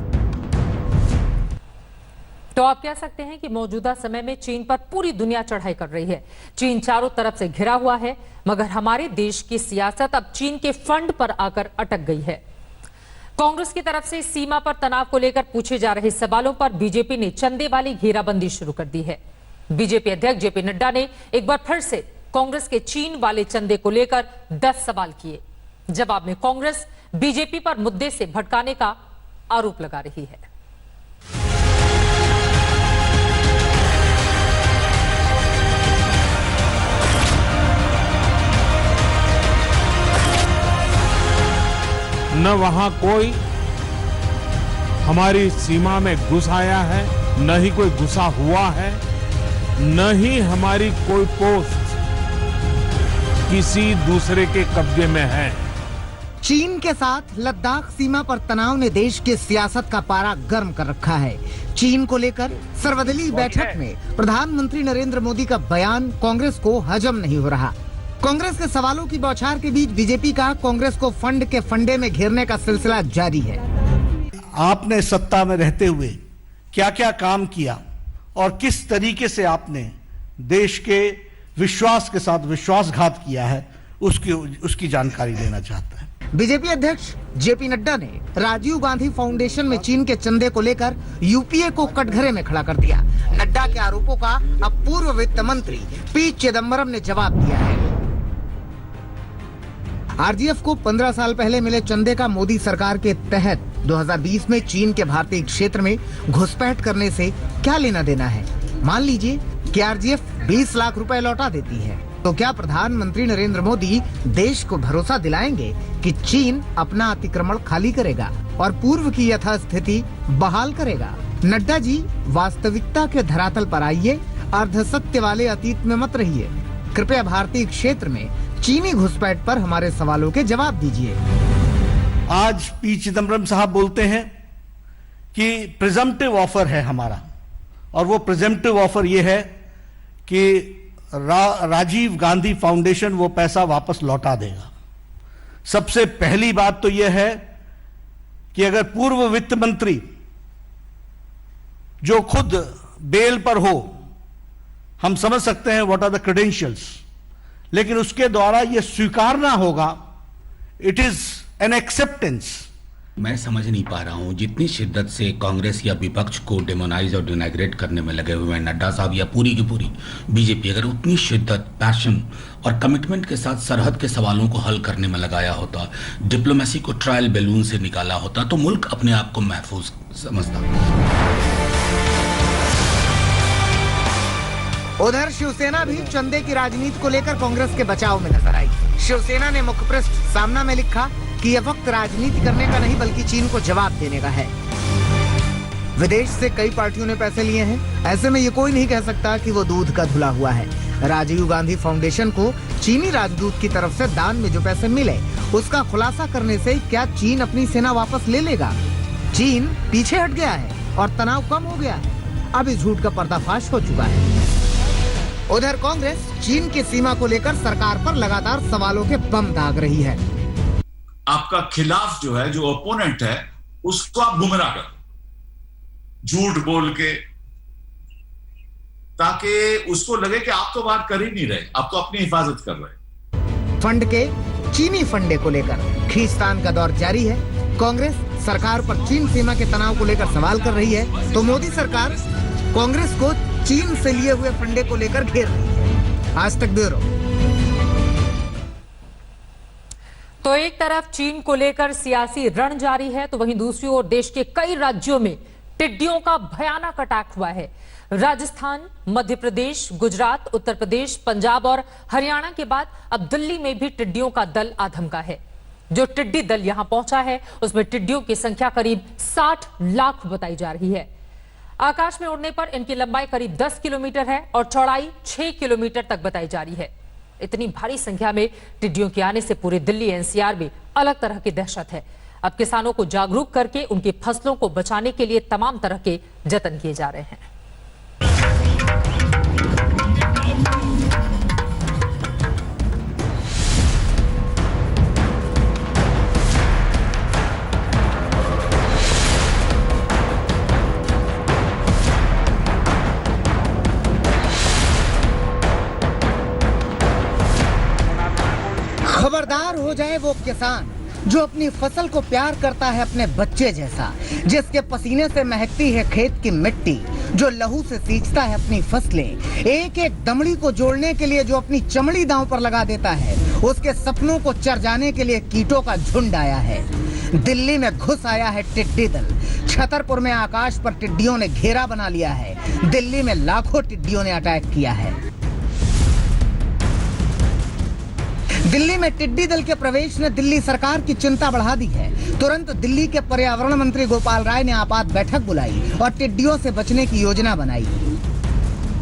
तो आप कह सकते हैं कि मौजूदा समय में चीन पर पूरी दुनिया चढ़ाई कर रही है। चीन चारों तरफ से घिरा हुआ है, मगर हमारे देश की सियासत अब चीन के फंड पर आकर अटक गई है। कांग्रेस की तरफ से सीमा पर तनाव को लेकर पूछे जा रहे सवालों पर बीजेपी ने चंदे वाली घेराबंदी शुरू कर दी है। बीजेपी अध्यक्ष जेपी नड्डा ने एक बार फिर से कांग्रेस के चीन वाले चंदे को लेकर 10 सवाल किए। जवाब में कांग्रेस बीजेपी पर मुद्दे से भटकाने का आरोप लगा रही है। न वहां कोई हमारी सीमा में घुस आया है, न ही कोई घुसा हुआ है, न ही हमारी कोई पोस्ट किसी दूसरे के कब्जे में है। चीन के साथ लद्दाख सीमा पर तनाव ने देश की सियासत का पारा गर्म कर रखा है। चीन को लेकर सर्वदलीय बैठक में प्रधानमंत्री नरेंद्र मोदी का बयान कांग्रेस को हजम नहीं हो रहा। कांग्रेस के सवालों की बौछार के बीच बीजेपी का कांग्रेस को फंड के फंडे में घेरने का सिलसिला जारी है। आपने सत्ता में रहते हुए क्या क्या काम किया और किस तरीके से आपने देश के विश्वास के साथ विश्वासघात किया है, उसकी जानकारी देना चाहता है। बीजेपी अध्यक्ष जेपी नड्डा ने राजीव गांधी फाउंडेशन में चीन के चंदे को लेकर यूपीए को कटघरे में खड़ा कर दिया। नड्डा के आरोपों का अब पूर्व वित्त मंत्री पी चिदम्बरम ने जवाब दिया है। आरजीएफ को 15 साल पहले मिले चंदे का मोदी सरकार के तहत 2020 में चीन के भारतीय क्षेत्र में घुसपैठ करने से क्या लेना देना है। मान लीजिए कि आरजीएफ 20 लाख रुपए लौटा देती है, तो क्या प्रधानमंत्री नरेंद्र मोदी देश को भरोसा दिलाएंगे कि चीन अपना अतिक्रमण खाली करेगा और पूर्व की यथास्थिति बहाल करेगा? नड्डा जी, वास्तविकता के धरातल पर आइए, अर्धसत्य वाले अतीत में मत रहिए। कृपया भारतीय क्षेत्र में चीनी घुसपैठ पर हमारे सवालों के जवाब दीजिए। आज पी चिदम्बरम साहब बोलते हैं कि प्रिजम्पटिव ऑफर है हमारा, और वो प्रिजम्पटिव ऑफर ये है कि राजीव गांधी फाउंडेशन वो पैसा वापस लौटा देगा। सबसे पहली बात तो यह है कि अगर पूर्व वित्त मंत्री जो खुद बेल पर हो, हम समझ सकते हैं व्हाट आर द क्रेडेंशियल्स, लेकिन उसके द्वारा यह स्वीकारना होगा, इट इज एन एक्सेप्टेंस। मैं समझ नहीं पा रहा हूं, जितनी शिद्दत से कांग्रेस या विपक्ष को डेमोनाइज और डिनाइग्रेट करने में लगे हुए हैं नड्डा साहब या पूरी की पूरी बीजेपी, अगर उतनी शिद्दत, पैशन और कमिटमेंट के साथ सरहद के सवालों को हल करने में लगाया होता, डिप्लोमेसी को ट्रायल बैलून से निकाला होता, तो मुल्क अपने आप को महफूज समझता। उधर शिवसेना भी चंदे की राजनीति को लेकर कांग्रेस के बचाव में नजर आई। शिवसेना ने मुखपृष्ठ सामना में लिखा कि यह वक्त राजनीति करने का नहीं बल्कि चीन को जवाब देने का है। विदेश से कई पार्टियों ने पैसे लिए हैं, ऐसे में ये कोई नहीं कह सकता कि वो दूध का धुला हुआ है। राजीव गांधी फाउंडेशन को चीनी राजदूत की तरफ से दान में जो पैसे मिले उसका खुलासा करने से क्या चीन अपनी सेना वापस ले लेगा? चीन पीछे हट गया है और तनाव कम हो गया है। अब इस झूठ का पर्दाफाश हो चुका है। उधर कांग्रेस चीन की सीमा को लेकर सरकार पर लगातार सवालों के बम दाग रही है। आपका खिलाफ जो है, जो ओपोनेंट है, उसको आप गुमराह करो झूठ बोल के, ताकि उसको लगे कि आप तो बात कर ही नहीं रहे, आप तो अपनी हिफाजत कर रहे। फंड के चीनी फंडे को लेकर खींचतान का दौर जारी है। कांग्रेस सरकार पर चीन सीमा के तनाव को लेकर सवाल कर रही है, तो मोदी सरकार कांग्रेस को चीन से लिए हुए फंडे को लेकर घेर रही है। आज तक ब्यूरो। तो एक तरफ चीन को लेकर सियासी रण जारी है, तो वहीं दूसरी ओर देश के कई राज्यों में टिड्डियों का भयानक अटैक हुआ है। राजस्थान, मध्य प्रदेश, गुजरात, उत्तर प्रदेश, पंजाब और हरियाणा के बाद अब दिल्ली में भी टिड्डियों का दल आधमका है। जो टिड्डी दल यहां पहुंचा है उसमें टिड्डियों की संख्या करीब 60 लाख बताई जा रही है। आकाश में उड़ने पर इनकी लंबाई करीब 10 किलोमीटर है और चौड़ाई 6 किलोमीटर तक बताई जा रही है। इतनी भारी संख्या में टिड्डियों के आने से पूरे दिल्ली एनसीआर में अलग तरह की दहशत है। अब किसानों को जागरूक करके उनकी फसलों को बचाने के लिए तमाम तरह के जतन किए जा रहे हैं। खबरदार हो जाए वो किसान जो अपनी फसल को प्यार करता है अपने बच्चे जैसा, जिसके पसीने से महकती है खेत की मिट्टी, जो लहू से सींचता है अपनी फसलें, एक एक दमड़ी को जोड़ने के लिए जो अपनी चमड़ी दांव पर लगा देता है, उसके सपनों को चर जाने के लिए कीटों का झुंड आया है। दिल्ली में घुस आया है टिड्डी दल। छतरपुर में आकाश पर टिड्डियों ने घेरा बना लिया है। दिल्ली में लाखों टिड्डियों ने अटैक किया है। दिल्ली में टिड्डी दल के प्रवेश ने दिल्ली सरकार की चिंता बढ़ा दी है। तुरंत दिल्ली के पर्यावरण मंत्री गोपाल राय ने आपात बैठक बुलाई और टिड्डियों से बचने की योजना बनाई।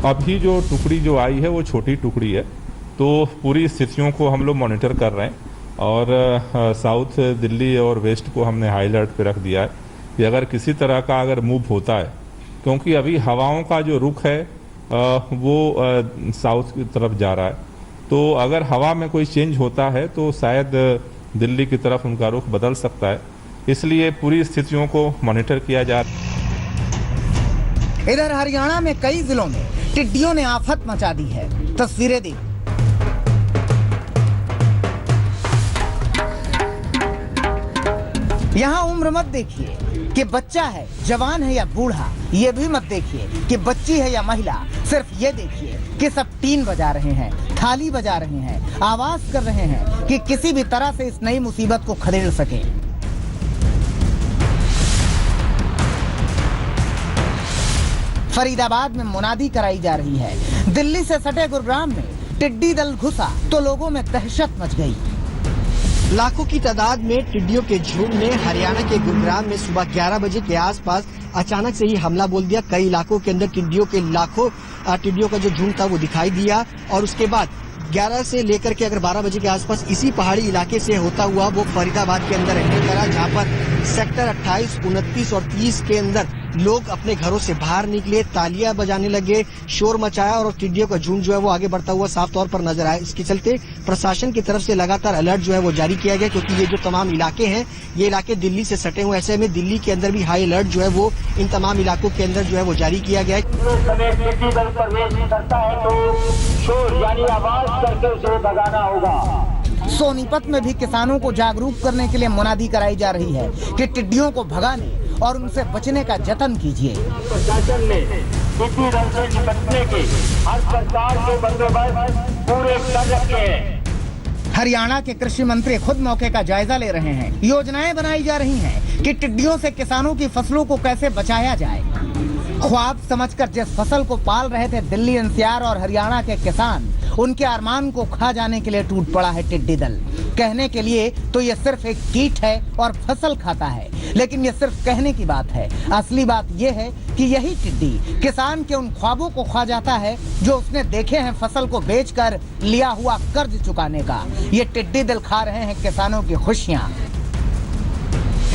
अभी जो टुकड़ी जो आई है वो छोटी टुकड़ी है, तो पूरी स्थितियों को हम लोग मॉनिटर कर रहे हैं और साउथ दिल्ली और वेस्ट को हमने हाई अलर्ट पे रख दिया है कि अगर किसी तरह का अगर मूव होता है, क्योंकि अभी हवाओं का जो रुख है वो साउथ की तरफ जा रहा है, तो अगर हवा में कोई चेंज होता है तो शायद दिल्ली की तरफ उनका रुख बदल सकता है। इसलिए पूरी स्थितियों को मॉनिटर किया जा रहा है। इधर हरियाणा में कई जिलों में टिड्डियों ने आफत मचा दी है। तस्वीरें दी। यहाँ उम्र मत देखिए कि बच्चा है, जवान है या बूढ़ा, ये भी मत देखिए कि बच्ची है या महिला, सिर्फ ये देखिए कि सब टीन बजा रहे हैं, थाली बजा रहे हैं, आवाज कर रहे हैं कि किसी भी तरह से इस नई मुसीबत को खदेड़ सके। फरीदाबाद में मुनादी कराई जा रही है। दिल्ली से सटे गुरुग्राम में टिड्डी दल घुसा तो लोगों में दहशत मच गई। लाखों की तादाद में टिड्डियों के झुंड ने हरियाणा के गुरुग्राम में सुबह 11 बजे के आसपास अचानक से ही हमला बोल दिया। कई इलाकों के अंदर टिड्डियों के लाखों टिड्डियों का जो झुंड था वो दिखाई दिया और उसके बाद 11 से लेकर के अगर 12 बजे के आसपास इसी पहाड़ी इलाके से होता हुआ वो फरीदाबाद के अंदर एंटर करा, जहाँ पर सेक्टर 28, 29 और 30 के अंदर लोग अपने घरों से बाहर निकले, तालियां बजाने लगे, शोर मचाया और टिड्डियों का झुंड जो है वो आगे बढ़ता हुआ साफ तौर पर नजर आया। इसके चलते प्रशासन की तरफ से लगातार अलर्ट जो है वो जारी किया गया, क्योंकि ये जो तमाम इलाके हैं ये इलाके दिल्ली से सटे हुए, ऐसे में दिल्ली के अंदर भी हाई अलर्ट जो है वो इन तमाम इलाकों के अंदर जो है वो जारी किया गया है। टिड्डी दल प्रवेश करता है तो शोर यानी आवाज करके उसे भगाना होगा। सोनीपत में भी किसानों को जागरूक करने के लिए मुनादी कराई जा रही है कि टिड्डियों को भगाने और उनसे बचने का जतन कीजिए। प्रशासन ने टिड्डी दल से निपटने के हर प्रकार के बंदोबस्त पूरे कर रखे हैं। हरियाणा के कृषि मंत्री खुद मौके का जायजा ले रहे हैं। योजनाएं बनाई जा रही हैं कि टिड्डियों से किसानों की फसलों को कैसे बचाया जाए। ख्वाब समझकर जिस फसल को पाल रहे थे दिल्ली, एनसीआर और हरियाणा के किसान, उनके अरमान को खा जाने के लिए टूट पड़ा है टिड्डी दल। कहने के लिए तो ये सिर्फ एक कीट है और फसल खाता है, लेकिन ये सिर्फ कहने की बात है। असली बात ये है कि यही टिड्डी किसान के उन ख्वाबों को खा जाता है जो उसने देखे हैं फसल को बेचकर लिया हुआ कर्ज चुकाने का। ये टिड्डी दल खा रहे हैं किसानों की खुशियां।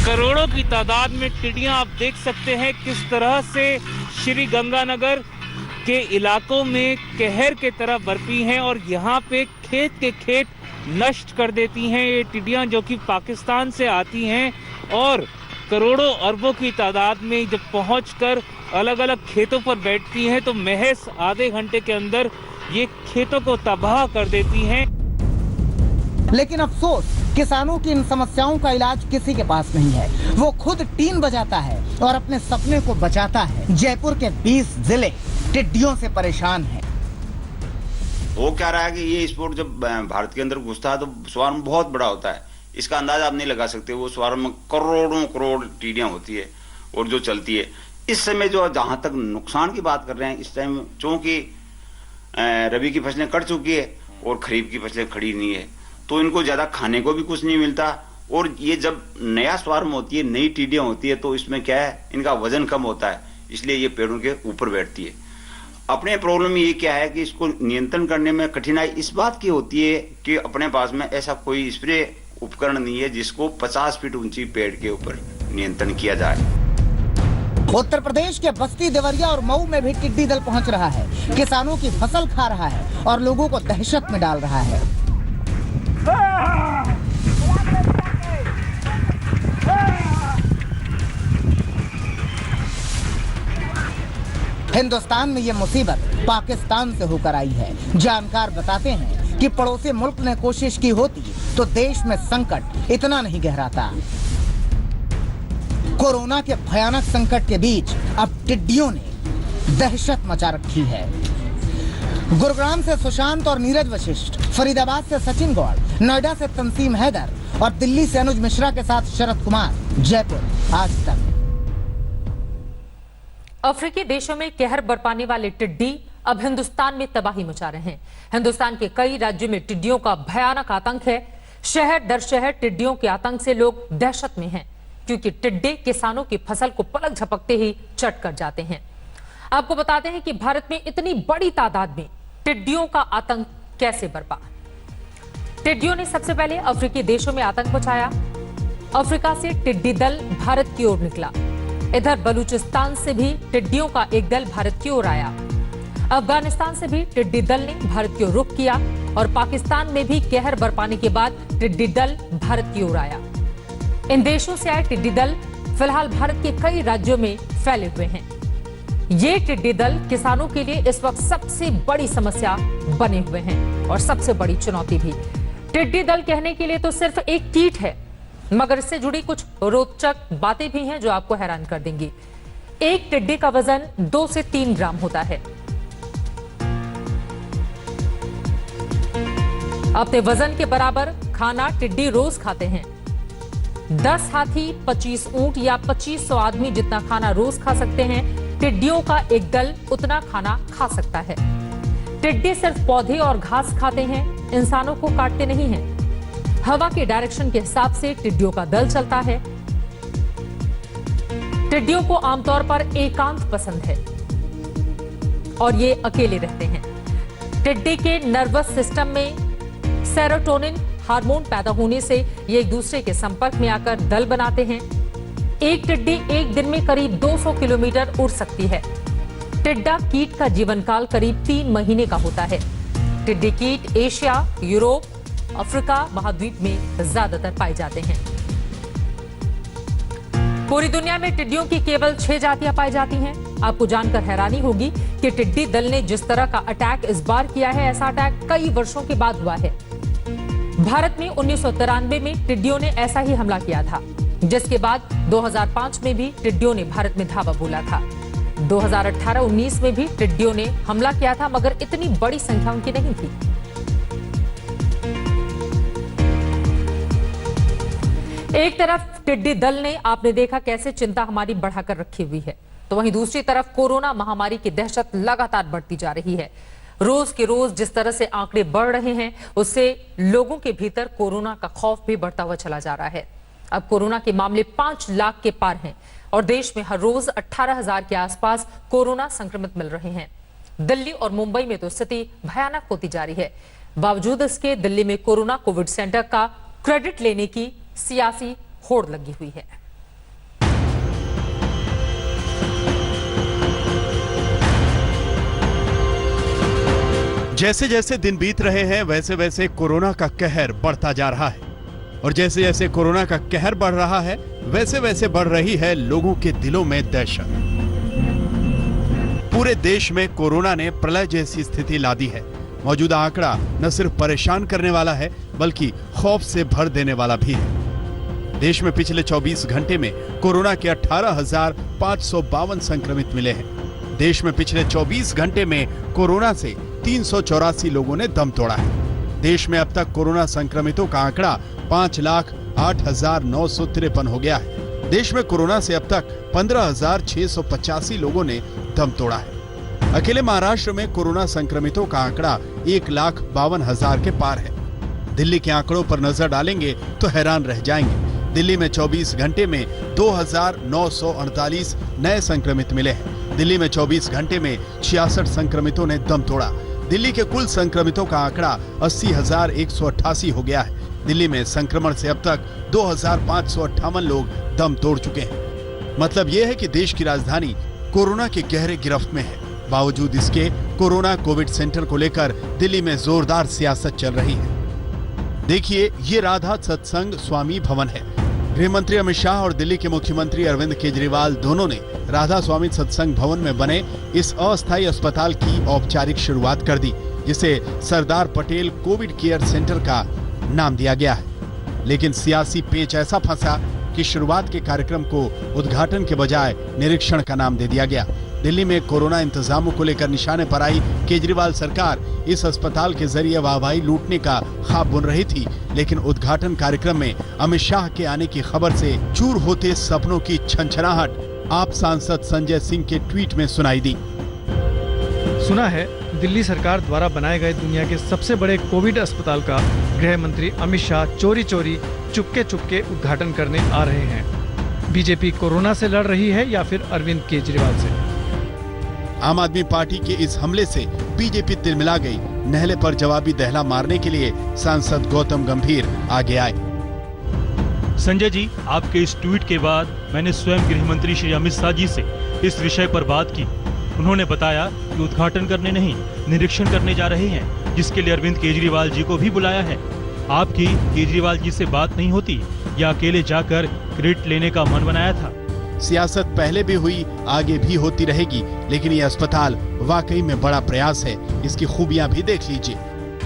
करोड़ों की तादाद में टिड्डियां आप देख सकते हैं किस तरह से श्री गंगानगर के इलाकों में कहर के तरह बरपी हैं और यहाँ पे खेत के खेत नष्ट कर देती हैं ये टिड्डियां, जो कि पाकिस्तान से आती हैं और करोड़ों अरबों की तादाद में जब पहुंचकर अलग अलग खेतों पर बैठती हैं तो महज आधे घंटे के अंदर ये खेतों को तबाह कर देती हैं। लेकिन अफसोस, किसानों की इन समस्याओं का इलाज किसी के पास नहीं है। वो खुद टीन बजाता है और अपने सपने को बचाता है। जयपुर के 20 जिले टिड्डियों से परेशान हैं। वो क्या रहा है कि ये स्पोर्ट जब भारत के अंदर घुसता है तो स्वार्म बहुत बड़ा होता है। इसका अंदाजा आप नहीं लगा सकते। वो स्वार्म में करोड़ों करोड़ टिड्डियां होती है और जो चलती है। इस समय जो जहां तक नुकसान की बात कर रहे हैं, इस टाइम चूंकि रबी की फसलें कट चुकी है और खरीफ की फसलें खड़ी नहीं है, तो इनको ज्यादा खाने को भी कुछ नहीं मिलता। और ये जब नया स्वार्म होती है, नई टिड्डियां होती है, तो इसमें क्या है, इनका वजन कम होता है, इसलिए ये पेड़ों के ऊपर बैठती है। अपने प्रॉब्लम ये क्या है कि इसको नियंत्रण करने में कठिनाई इस बात की होती है कि अपने पास में ऐसा कोई स्प्रे उपकरण नहीं है जिसको 50 फीट ऊंची पेड़ के ऊपर नियंत्रण किया जाए। उत्तर प्रदेश के बस्ती, देवरिया और मऊ में भी टिड्डी दल पहुंच रहा है। किसानों की फसल खा रहा है और लोगों को दहशत में डाल रहा है। हिंदुस्तान में ये मुसीबत पाकिस्तान से होकर आई है। जानकार बताते हैं कि पड़ोसी मुल्क ने कोशिश की होती तो देश में संकट इतना नहीं गहराता। कोरोना के भयानक संकट के बीच अब टिड्डियों ने दहशत मचा रखी है। गुरुग्राम से सुशांत और नीरज वशिष्ठ, फरीदाबाद से सचिन गौड़, नोएडा से तंसीम हैदर और दिल्ली से अनुज मिश्रा के साथ शरद कुमार, जयपुर, आज तक। अफ्रीकी देशों में कहर बरपाने वाले टिड्डी अब हिंदुस्तान में तबाही मचा रहे हैं। हिंदुस्तान के कई राज्यों में टिड्डियों का भयानक आतंक है। शहर दर शहर टिड्डियों के आतंक से लोग दहशत में हैं, क्योंकि टिड्डे किसानों की फसल को पलक झपकते ही चट कर जाते हैं। आपको बताते हैं कि भारत में इतनी बड़ी तादाद में टिड्डियों का आतंक कैसे बरपा। टिड्डियों ने सबसे पहले अफ्रीकी देशों में आतंक मचाया। अफ्रीका से टिड्डी दल भारत की ओर निकला। इधर बलूचिस्तान से भी टिड्डियों का एक दल भारत की ओर आया। अफगानिस्तान से भी टिड्डी दल ने भारत की ओर रुख किया और पाकिस्तान में भी कहर बरपाने के बाद टिड्डी दल भारत की ओर आया। इन देशों से आए टिड्डी दल फिलहाल भारत के कई राज्यों में फैले हुए हैं। ये टिड्डी दल किसानों के लिए इस वक्त सबसे बड़ी समस्या बने हुए हैं और सबसे बड़ी चुनौती भी। टिड्डी दल कहने के लिए तो सिर्फ एक कीट है, मगर इससे जुड़ी कुछ रोचक बातें भी हैं जो आपको हैरान कर देंगी। एक टिड्डी का वजन 2 से 3 ग्राम होता है। अपने वजन के बराबर खाना टिड्डी रोज खाते हैं। 10 हाथी, 25 ऊंट या 2500 आदमी जितना खाना रोज खा सकते हैं, टिड्डियों का एक दल उतना खाना खा सकता है। टिड्डी सिर्फ पौधे और घास खाते हैं, इंसानों को काटते नहीं हैं। हवा के डायरेक्शन के हिसाब से टिड्डियों का दल चलता है। टिड्डियों को आमतौर पर एकांत पसंद है और ये अकेले रहते हैं। टिड्डी के नर्वस सिस्टम में सेरोटोनिन हार्मोन पैदा होने से ये एक दूसरे के संपर्क में आकर दल बनाते हैं। एक टिड्डी एक दिन में करीब 200 किलोमीटर उड़ सकती है। टिड्डा कीट का जीवन काल करीब 3 महीने का होता है। टिड्डी कीट एशिया, यूरोप, अफ्रीका महाद्वीप में ज्यादातर पाए जाते हैं। पूरी दुनिया में टिड्डियों की केवल 6 जातियां पाई जाती हैं। आपको जानकर हैरानी होगी कि टिड्डी दल ने जिस तरह का अटैक इस बार किया है, ऐसा अटैक कई वर्षों के बाद हुआ है। भारत में 1993 में टिड्डियों ने ऐसा ही हमला किया था, जिसके बाद 2005 में भी टिड्डियों ने भारत में धावा बोला था। 2018-19 में भी टिड्डियों ने हमला किया था, मगर इतनी बड़ी संख्या उनकी नहीं थी। एक तरफ टिड्डी दल ने, आपने देखा कैसे चिंता हमारी बढ़ाकर रखी हुई है, तो वहीं दूसरी तरफ कोरोना महामारी की दहशत लगातार बढ़ती जा रही है। रोज के रोज जिस तरह से आंकड़े बढ़ रहे हैं, उससे लोगों के भीतर कोरोना का खौफ भी बढ़ता हुआ चला जा रहा है। अब कोरोना के मामले 5 लाख के पार हैं और देश में हर रोज 18,000 के आसपास कोरोना संक्रमित मिल रहे हैं। दिल्ली और मुंबई में तो स्थिति भयानक होती जा रही है। बावजूद इसके दिल्ली में कोरोना कोविड सेंटर का क्रेडिट लेने की सियासी होड़ लगी हुई है। जैसे जैसे दिन बीत रहे हैं, वैसे वैसे कोरोना का कहर बढ़ता जा रहा है और जैसे जैसे कोरोना का कहर बढ़ रहा है, वैसे वैसे बढ़ रही है लोगों के दिलों में दहशत। पूरे देश में कोरोना ने प्रलय जैसी स्थिति ला दी है। मौजूदा आंकड़ा न सिर्फ परेशान करने वाला है, बल्कि खौफ से भर देने वाला भी है। देश में पिछले 24 घंटे में कोरोना के 18,552 संक्रमित मिले हैं। देश में पिछले 24 घंटे में कोरोना से 384 लोगों ने दम तोड़ा है। देश में अब तक कोरोना संक्रमितों का आंकड़ा 5,08,953 हो गया है। देश में कोरोना से अब तक 15,685 लोगों ने दम तोड़ा है। अकेले महाराष्ट्र में कोरोना संक्रमितों का आंकड़ा 1,52,000 के पार है। दिल्ली के आंकड़ों पर नजर डालेंगे तो हैरान रह जाएंगे। दिल्ली में 24 घंटे में 2,948 नए संक्रमित मिले हैं। दिल्ली में 24 घंटे में 66 संक्रमितों ने दम तोड़ा। दिल्ली के कुल संक्रमितों का आंकड़ा 80,188 हो गया है। दिल्ली में संक्रमण से अब तक 2,558 लोग दम तोड़ चुके हैं। मतलब यह है कि देश की राजधानी कोरोना के गहरे गिरफ्त में है। बावजूद इसके कोरोना कोविड सेंटर को लेकर दिल्ली में जोरदार सियासत चल रही है। देखिए, ये राधा सत्संग स्वामी भवन है। गृह मंत्री अमित शाह और दिल्ली के मुख्यमंत्री अरविंद केजरीवाल दोनों ने राधा स्वामी सत्संग भवन में बने इस अस्थायी अस्पताल की औपचारिक शुरुआत कर दी, जिसे Sardar Patel Covid care centre का नाम दिया गया है। लेकिन सियासी पेच ऐसा फंसा कि शुरुआत के कार्यक्रम को उद्घाटन के बजाय निरीक्षण का नाम दे दिया गया। दिल्ली में कोरोना इंतजामों को लेकर निशाने पर आई केजरीवाल सरकार इस अस्पताल के जरिए वाहवाही लूटने का ख्वाब बुन रही थी, लेकिन उद्घाटन कार्यक्रम में अमित शाह के आने की खबर से चूर होते सपनों की छनछनाहट आप सांसद संजय सिंह के ट्वीट में सुनाई दी। सुना है दिल्ली सरकार द्वारा बनाए गए दुनिया के सबसे बड़े कोविड अस्पताल का गृह मंत्री अमित शाह चोरी चोरी चुपके चुपके उद्घाटन करने आ रहे हैं। बीजेपी कोरोना से लड़ रही है या फिर अरविंद केजरीवाल से? आम आदमी पार्टी के इस हमले से बीजेपी तिलमिला गई। नहले पर जवाबी दहला मारने के लिए सांसद गौतम गंभीर आगे आए। संजय जी, आपके इस ट्वीट के बाद मैंने स्वयं गृह मंत्री श्री अमित शाह जी से इस विषय पर बात की। उन्होंने बताया कि उद्घाटन करने नहीं, निरीक्षण करने जा रहे हैं, जिसके लिए अरविंद केजरीवाल जी को भी बुलाया है। आपकी केजरीवाल जी से बात नहीं होती या अकेले जाकर क्रेडिट लेने का मन बनाया था? सियासत पहले भी हुई, आगे भी होती रहेगी, लेकिन ये अस्पताल वाकई में बड़ा प्रयास है। इसकी खूबियां भी देख लीजिए।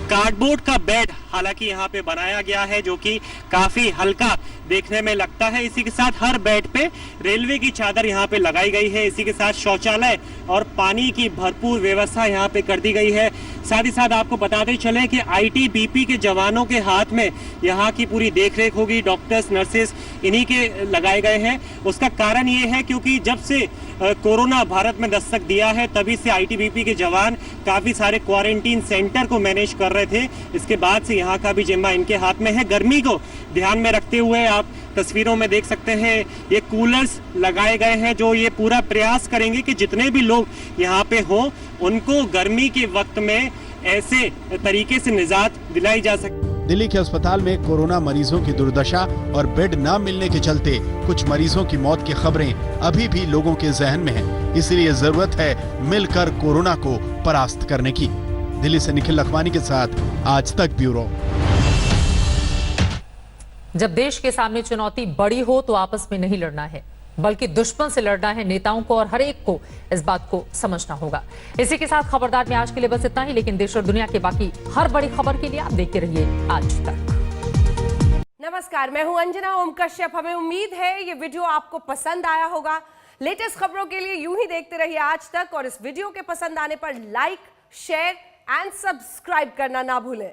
कार्डबोर्ड का बेड हालांकि यहाँ पे बनाया गया है, जो कि काफी हल्का देखने में लगता है। इसी के साथ हर बेड पे रेलवे की चादर यहाँ पे लगाई गई है। इसी के साथ शौचालय और पानी की भरपूर व्यवस्था यहाँ पे कर दी गई है। साथ ही साथ आपको बताते चले कि आईटीबीपी के जवानों के हाथ में यहाँ की पूरी देखरेख होगी। डॉक्टर्स, नर्सेस इन्हीं के लगाए गए हैं। उसका कारण ये है क्योंकि जब से कोरोना भारत में दस्तक दिया है, तभी से आईटीबीपी के जवान काफी सारे क्वारंटीन सेंटर को मैनेज कर रहे थे। इसके बाद से यहाँ का भी जिम्मा इनके हाथ में है। गर्मी को ध्यान में रखते हुए आप तस्वीरों में देख सकते हैं, ये कूलर्स लगाए गए हैं, जो ये पूरा प्रयास करेंगे कि जितने भी लोग यहाँ पे हो, उनको गर्मी के वक्त में ऐसे तरीके से निजात दिलाई जा सके। दिल्ली के अस्पताल में कोरोना मरीजों की दुर्दशा और बेड न मिलने के चलते कुछ मरीजों की मौत की खबरें अभी भी लोगों के जहन में हैं। इसलिए जरूरत है मिलकर कोरोना को परास्त करने की। दिल्ली से निखिल लखमानी के साथ आज तक ब्यूरो। जब देश के सामने चुनौती बड़ी हो तो आपस में नहीं लड़ना है, बल्कि दुश्मन से लड़ना है। नेताओं को और हर एक को इस बात को समझना होगा। इसी के साथ खबरदार में आज के लिए बस इतना ही, लेकिन देश और दुनिया की बाकी हर बड़ी खबर के लिए आप देखते रहिए आज तक। नमस्कार, मैं हूं अंजना ओम कश्यप। हमें उम्मीद है ये वीडियो आपको पसंद आया होगा। लेटेस्ट खबरों के लिए यूं ही देखते रहिए आज तक, और इस वीडियो के पसंद आने पर लाइक, शेयर एंड सब्सक्राइब करना ना भूलें।